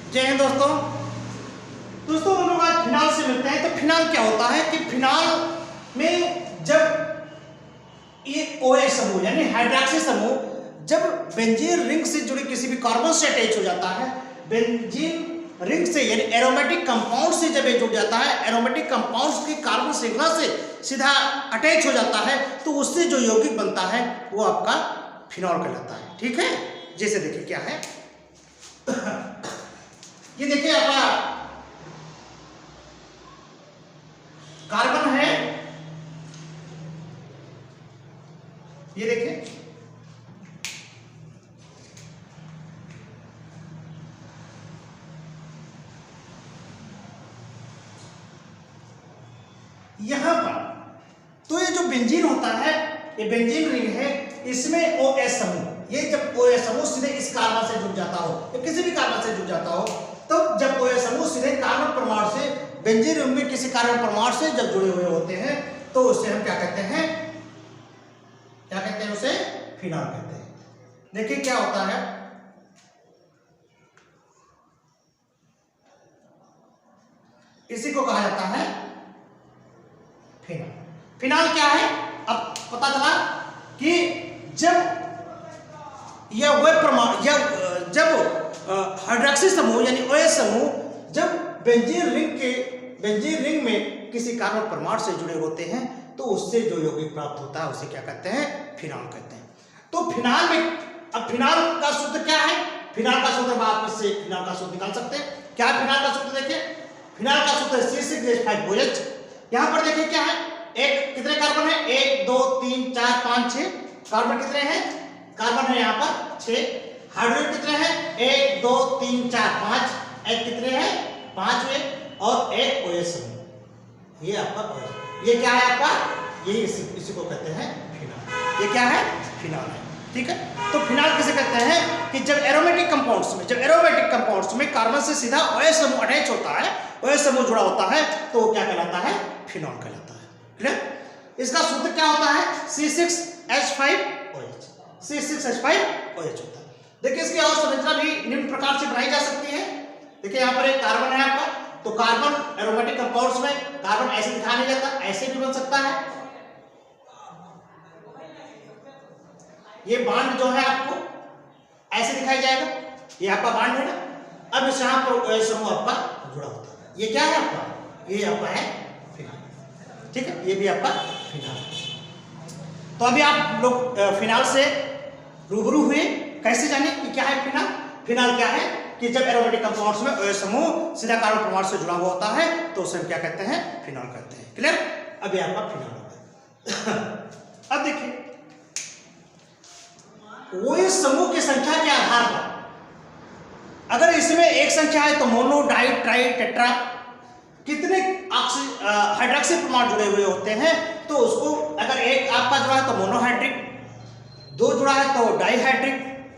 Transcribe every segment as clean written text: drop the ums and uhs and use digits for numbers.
जय हिंद दोस्तों। हम लोग आज फिनाल से मिलते हैं। तो फिनाल क्या होता है कि फिनाल में जब ये OH समूह यानी हाइड्रॉक्सी समूह जब बेंजीन रिंग से जुड़े किसी भी कार्बन से अटैच हो जाता है, बेंजीन रिंग से यानी एरोमेटिक कंपाउंड से जब ये जुड़ जाता है, एरोमेटिक कंपाउंड्स की कार्बन श्रृंखला से सीधा अटैच हो जाता है, तो उससे जो यौगिक बनता है वो आपका फिनॉल कहलाता है। ठीक है, जैसे देखिए क्या है, ये देखिए आपका कार्बन है, ये देखिए यहां पर। तो ये जो बेंजीन होता है, ये बेंजीन रिंग है, इसमें OH समूह, ये जब OH समूह सीधे इस कार्बन से जुड़ जाता हो या किसी भी कार्बन से जुड़ जाता हो, तो जब OH समूह सीधे कार्बन परमाणु से बेंजीन रिंग में किसी कार्बन परमाणु से जब जुड़े हुए होते हैं, तो उसे हम क्या कहते हैं, उसे फिनॉल कहते हैं। देखिए क्या होता है, इसी को कहा जाता है फिनॉल। फिनॉल क्या है, अब पता चला कि जब यह वे परमाणु या जब हाइड्रॉक्सी समूह यानी OH समूह जब बेंजीन रिंग में किसी कार्बन परमाणु से जुड़े होते हैं, तो उससे जो यौगिक प्राप्त होता है उसे क्या कहते हैं, फिनॉल कहते हैं। तो फिनॉल में अब फिनॉल का सूत्र क्या है, फिनॉल का सूत्र आप इससे फिनॉल का सूत्र निकाल सकते हैं। क्या है फिनॉल का सूत्र, देखिए फिनॉल का सूत्र C6H5OH। यहां पर देखिए क्या है, एक कितने कार्बन है, 1 2 3 4 5 6 कार्बन कितने हैं, कार्बन है यहां पर 6। हाइड्रोजन कितने हैं, 1 2 3 4 5, एक कितने हैं 5 में, और एक OH समूह, ये आपका OH। ये क्या है आपका, ये इसी को कहते हैं फिनॉल। ये क्या है, फिनॉल है। ठीक है, तो फिनॉल किसे कहते हैं कि जब एरोमेटिक कंपाउंड्स में कार्बन से सीधा OH समूह अटैच होता है, OH समूह जुड़ा होता है, तो वो क्या कहलाता है, फिनॉल कहलाता है। क्लियर। इसका सूत्र क्या होता है, C6H5OH। C6H5OH होता है। देखिए इसकी और संरचना भी निम्न प्रकार से बनाई जा सकती है। देखिए यहाँ पर एक कार्बन है आपका, तो कार्बन एरोमेटिक कंपाउंड्स में कार्बन ऐसे दिखा नहीं जाता, ऐसे भी बन सकता है। ये बांड जो है आपको ऐसे दिखाई जाएगा, ये आपका बांड है ना। अब इस यहाँ पर OH समूह आपका जुड़ा होता है, ये क्या है आपका, ये आपका है फिनॉल। ठीक है, ये भी आपका फिनॉल है। तो अभी आप लोग फिनॉल से रूबरू हुए, कैसे जाने कि क्या है फिनॉल। फिनॉल क्या है कि जब एरोमेटिक कंपाउंड्स में OH समूह सीधा कार्बन परमाणु से जुड़ा हुआ होता है, तो उसे हम क्या कहते हैं, फिनॉल कहते हैं। क्लियर, अभी आपका फिनॉल होगा। अब देखिए OH समूह की संख्या के आधार पर, अगर इसमें एक संख्या है तो मोनो, डाई, ट्राई, टेट्रा, कितने हाइड्रॉक्सी परमाणु जुड़े हुए होते हैं, तो उसको अगर एक आपका जुड़ा है तो मोनोहाइड्रिक, 2 जुड़ा है तो डाईहाइड्रिक,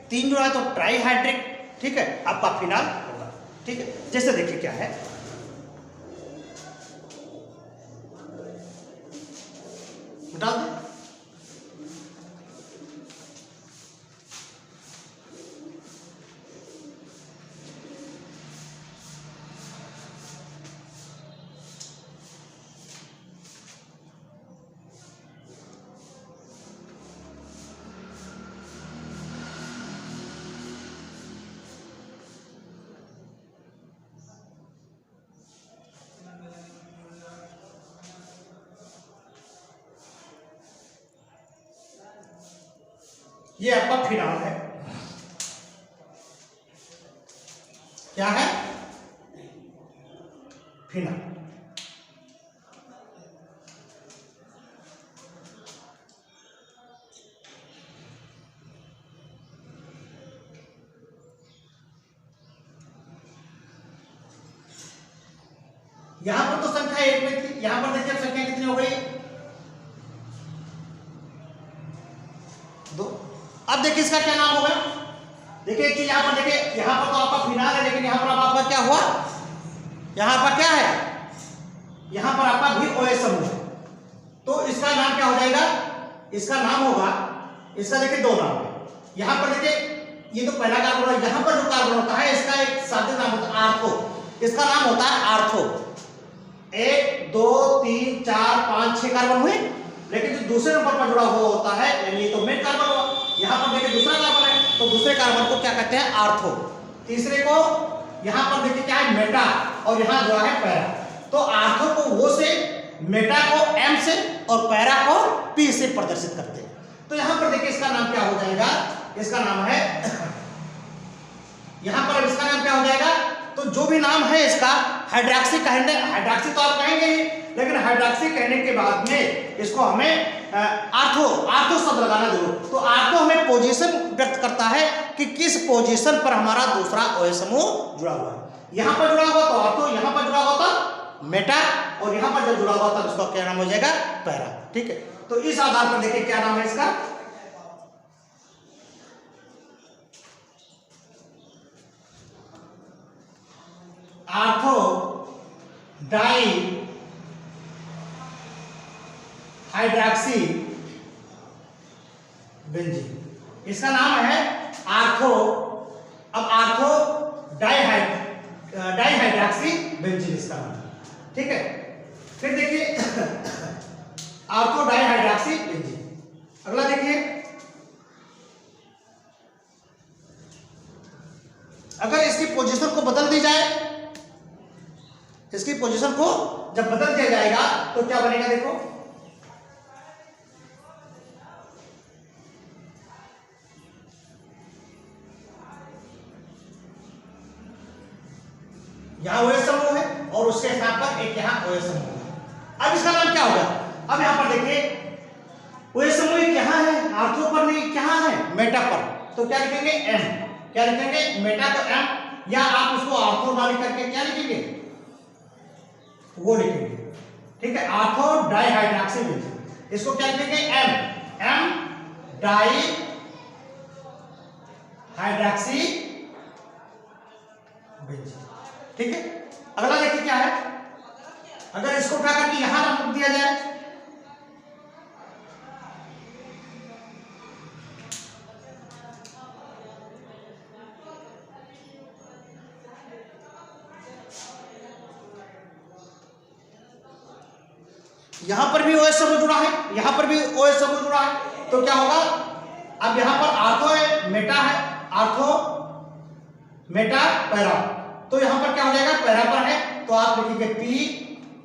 3 जुड़ा है तो ट्राईहाइड्रिक। ठीक है, आपका फिनॉल होगा। ठीक है, जैसे देखिए क्या है, डाल दें। ये आपका फिनॉल है। क्या है, फिनॉल। यहां पर तो संख्या 1 में थी, यहां पर देखिए संख्या कितनी हो गई, 2। अब देखिए इसका क्या नाम होगा, देखिए एक चीज यहां पर देखिए, यहां पर तो आपका फिनॉल है, लेकिन यहां पर अब आपका क्या हुआ, यहां पर क्या है, यहां पर आपका भी OH समूह है, तो इसका नाम क्या हो जाएगा, इसका नाम होगा, इसका देखिए 2 नाम है। यहां पर देखिए ये तो पहला कार्बन है, यहाँ पर जो कार्बन होता है इसका एक सादे नाम होता है इसका नाम होता है आर्थो। 1 2 3 4 5 6 कार्बन हुए, लेकिन जो दूसरे नंबर पर जुड़ा हुआ होता है यानी तो मेन कार्बन हुआ, यहाँ पर देखिए दूसरा कार्बन है तो दूसरे कार्बन को क्या कहते हैं, आर्थो। तीसरे को यहाँ पर देखिए क्या है, मेटा, और यहाँ जुड़ा है पैरा। तो आर्थो को वो से, मेटा को एम से और पैरा को पी से प्रदर्शित करते हैं। तो यहाँ पर देखिए इसका नाम क्या हो जाएगा, इसका नाम है यहाँ पर इसका नाम क्या हो जाएगा, तो जो भी नाम है इसका हाइड्रॉक्सी कहने, हाइड्रॉक्सी तो आप कहेंगे ही, लेकिन हाइड्रॉक्सी कहने के बाद में इसको हमें आर्थो शब्द लगाना जरूर। तो आर्थो हमें पोजीशन व्यक्त करता है कि किस पोजीशन पर हमारा दूसरा OH समूह जुड़ा हुआ है। यहाँ पर जुड़ा हुआ तो आर्थो, यहाँ पर जुड़ा हुआ तो मेटा, और यहाँ पर जब जुड़ा हुआ तब इसका क्या नाम हो जाएगा, पैरा। ठीक है, तो इस आधार पर देखिए क्या नाम है इसका, आर्थो डाई हाइड्रॉक्सी बेंजीन। इसका नाम है आर्थो, अब आर्थो डाई हाइड्रॉक्सी बेंजीन इसका नाम है। ठीक है, फिर देखिए आर्थो डाई हाइड्रॉक्सी बेंजीन। अगला देखिए, अगर इसकी पोजीशन को बदल दी जाए, इसकी पोजीशन को जब बदल दिया जाएगा तो क्या बनेगा, देखो यहां OH समूह है और उसके स्थान पर एक यहां OH समूह है। अब इसका नाम क्या होगा, अब यहां पर देखिए OH समूह कहां है, आर्थो पर नहीं, कहां है, मेटा पर, तो क्या लिखेंगे, M। क्या लिखेंगे, मेटा तो M, या आप उसको आर्थो ना लिख करके क्या लिखेंगे, वो लिखेंगे। ठीक है, आर्थो डाई हाइड्रॉक्सी बेंजीन, इसको क्या लिखेंगे, M डाई हाइड्रॉक्सी बेंजीन। ठीक है, अगला देखिए क्या है, अगर इसको क्या करके यहां रख दिया जाए, यहां पर भी OH समूह जुड़ा है, यहां पर भी OH समूह जुड़ा है, तो क्या होगा, अब यहां पर आर्थो है, मेटा है, आर्थो मेटा पैरा, तो यहां पर क्या हो जाएगा, पैरा पर है, तो आप लिखेंगे P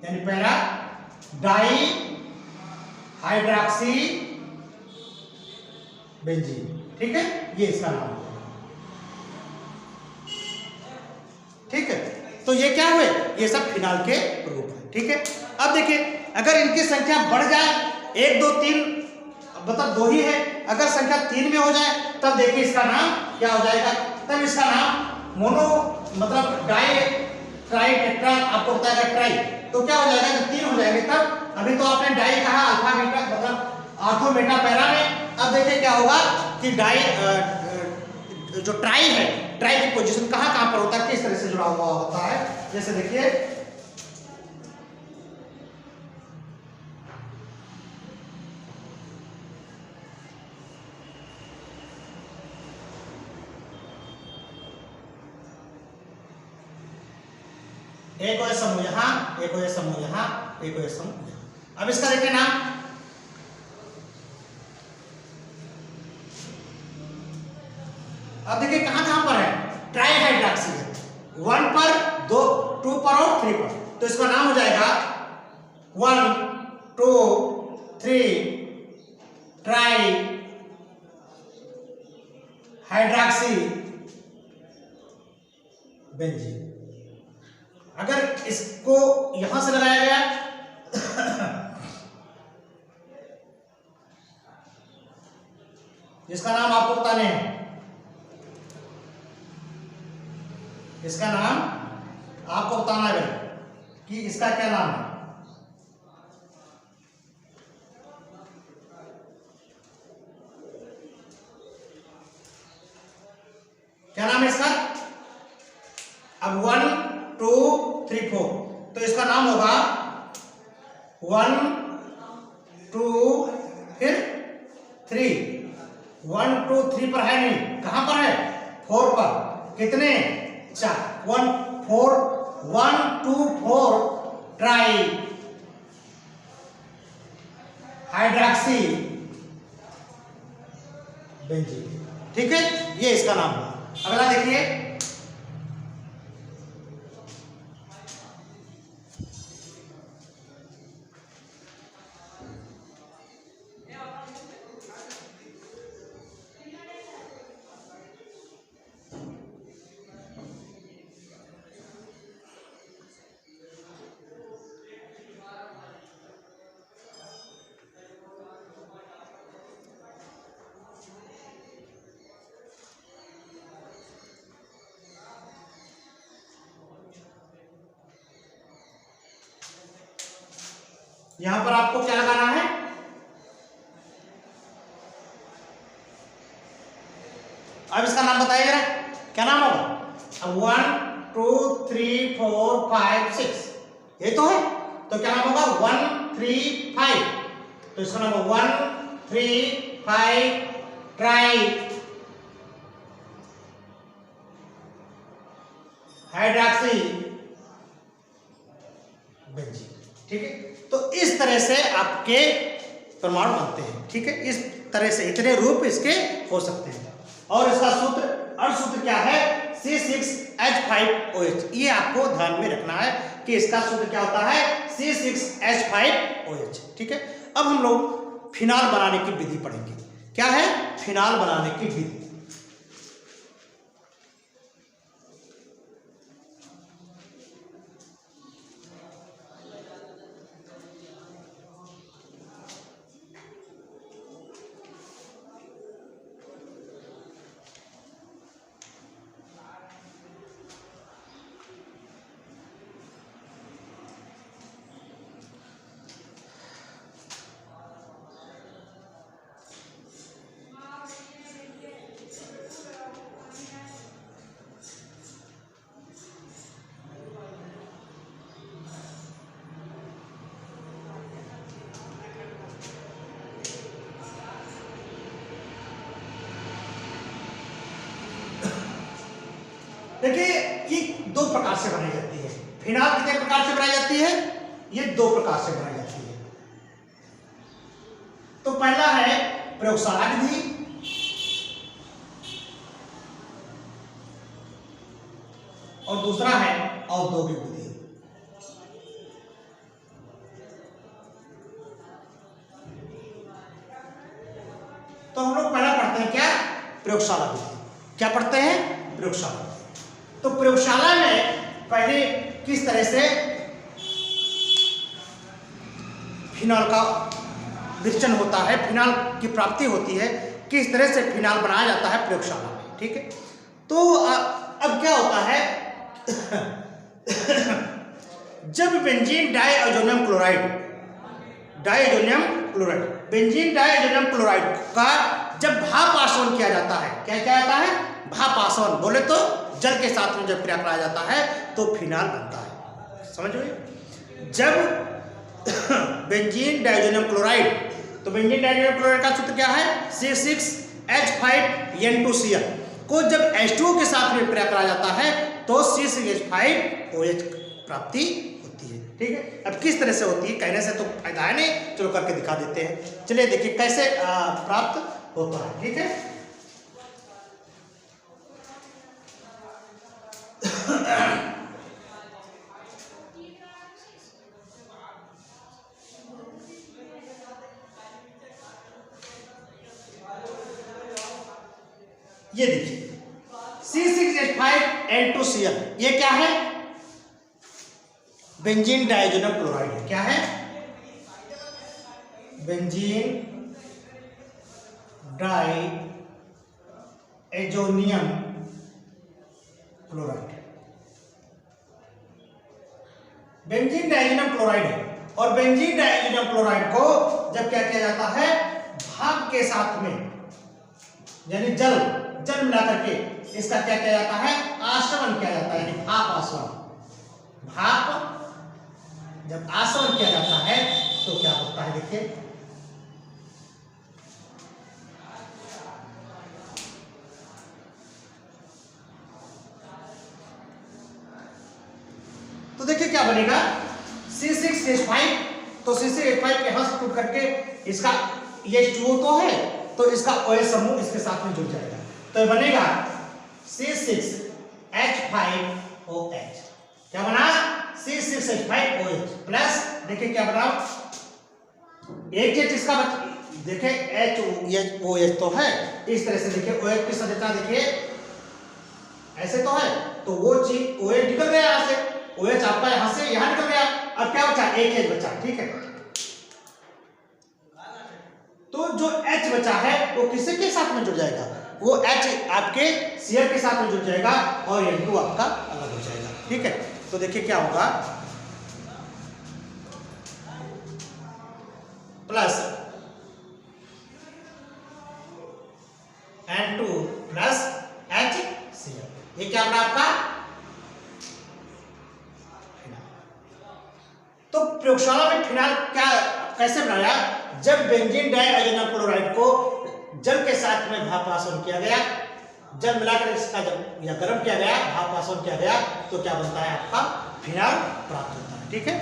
यानी पैरा डाई हाइड्रॉक्सी बेंजीन। ठीक है, ये इसका नाम है। ठीक है, तो ये क्या हुए, ये सब फिनाल के रूप है। ठीक है, अब देखिए अगर इनकी संख्या बढ़ जाए, 1 2 3 मतलब 2 ही है, अगर संख्या 3 में हो जाए तब देखिए इसका नाम क्या हो जाएगा, तब इसका नाम मोनो मतलब डाई ट्राई टेट्रा आपको बताएगा ट्राई, तो क्या हो जाएगा, जब 3 हो जाएंगे तब, अभी तो आपने डाई कहा अल्फा बीटा मतलब आर्थो मेटा पैरा में, अब देखिए क्या होगा कि डाई जो ट्राई है, ट्राई की पोजीशन कहां पर होता है, किस तरह से जुड़ा हुआ होता है, जैसे देखिए एक OH समूह यहां, एक OH समूह यहां, एक OH समूह यहां। अब इसका देखिए नाम, अब देखिए कहां कहां पर है, ट्राई हाइड्रॉक्सी है, 1 पर 2 पर और 3 पर, तो इसका नाम हो जाएगा 1 2 3 ट्राई हाइड्रॉक्सी बेंजीन। अगर इसको यहां से लगाया गया जिसका नाम आपको बताने हैं, इसका नाम आपको बताना है कि इसका क्या नाम है, क्या नाम है इसका, अब 1 2 3 4, तो इसका नाम होगा 1 2 फिर 3, 1 2 3 पर है नहीं, कहां पर है, 4 पर, कितने 4, 1 4 1 2 4 ट्राई हाइड्रॉक्सी बेंजीन। ठीक है, ये इसका नाम हुआ। अगला देखिए, यहां पर आपको क्या लगाना है, अब इसका नाम बताइए जरा, क्या नाम होगा? अब 1 2 3 4 5 6 ये तो है, तो क्या नाम होगा? 1 3 5, तो इसका नाम होगा 1 3 5 ट्राई हाइड्रॉक्सी बेंजीन। ठीक है, तो इस तरह से आपके परमाणु बनते हैं। ठीक है, इस तरह से इतने रूप इसके हो सकते हैं। और इसका सूत्र, अर्ध सूत्र क्या है? C6H5OH। ये आपको ध्यान में रखना है कि इसका सूत्र क्या होता है? C6H5OH। ठीक है, अब हम लोग फिनाल बनाने की विधि पढ़ेंगे। क्या है? फिनाल बनाने की विधि। देखिए, ये दो प्रकार से बनाई जाती है। फिनाल कितने प्रकार से बनाई जाती है? ये दो प्रकार से बनाई जाती है। तो पहला है प्रयोगशाला विधि, और दूसरा है औद्योगिक विधि। तो हम लोग पहला पढ़ते हैं क्या? प्रयोगशाला विधि। क्या पढ़ते हैं? प्रयोगशाला। तो प्रयोगशाला में पहले किस तरह से फिनाल का विरचन होता है, फिनाल की प्राप्ति होती है, किस तरह से फिनाल बनाया जाता है प्रयोगशाला में। ठीक है, तो अब क्या होता है जब बेंजीन डाइअजोनियम क्लोराइड बेंजीन डाइअजोनियम क्लोराइड का जब भाप आसवन किया जाता है, क्या किया जाता है? भाप आसवन, बोले तो जल के साथ में जब क्रिया कराया जाता है तो फिनाल बनता है। समझ गए? जब बेंजीन डाइअजोनियम क्लोराइड, तो बेंजीन डाइअजोनियम क्लोराइड का सूत्र क्या है? C6H5N2Cl को जब H2O के साथ में क्रिया कराया जाता है तो C6H5OH प्राप्ति होती है। ठीक है, अब किस तरह से होती है, कहने से तो फायदा है नहीं, चलो करके दिखा देते हैं। चलिए देखिए कैसे प्राप्त होता है। ठीक है, ये देखिए C6H5N2Cl, ये क्या है? बेंजीन डाइअजोनियम क्लोराइड है। क्या है? बेंजीन डाइअजोनियम क्लोराइड, बेंजीन डाइअजोनियम क्लोराइड है। और बेंजीन डाइअजोनियम क्लोराइड को जब क्या किया जाता है? भाप के साथ में, यानी जल मिला करके इसका क्या किया जाता है? आसवन किया जाता है, यानी भाप आसवन। भाप जब आसवन किया जाता है तो क्या होता है? देखिए, तो देखिए क्या बनेगा C6H5, तो C6H5 के यहाँ से टूट करके इसका ये H2O तो है, तो इसका OH समूह इसके साथ में जुड़ जाएगा, तो ये बनेगा C6H5OH। क्या बना? C6H5OH प्लस देखिए क्या बना, एक चीज इसका देखिए HOH तो है, इस तरह से देखिए OH की संरचना देखिए ऐसे तो है, तो वो चीज OH निकल गया यहाँ से, OH आपका यहाँ से यहाँ निकल गया, अब क्या बचा? एक H बचा, ठीक है। तो जो H बचा है वो किसी के साथ में जुड़ जाएगा? वो H आपके Cl के साथ में जुड़ जाएगा और N2 आपका अलग हो जाएगा, ठीक है। तो देखिए क्या होगा, प्लस N2 प्लस HCl, ये क्या बना आपका? तो प्रयोगशाला में फिनाइल क्या कैसे बनाया? जब बेंजीन डाइअयोनिक क्लोराइड को जल के साथ में भापासन किया गया, जल मिलाकर इसका जब या गर्म किया गया, भापासन किया गया, तो क्या बनता है? आपका फिनाइल प्राप्त होता है, ठीक है।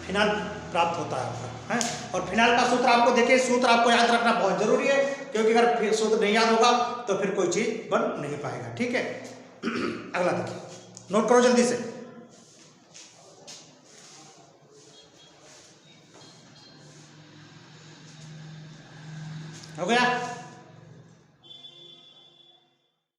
फिनाइल प्राप्त होता है आपका, है। और फिनाइल का सूत्र आपको देखिए, सूत्र आपको याद रखना बहुत जरूरी है, क्योंकि अगर सूत्र नहीं याद होगा तो फिर कोई चीज बन नहीं पाएगा, ठीक है। अगला देखिए, नोट करो जल्दी से। हो गया?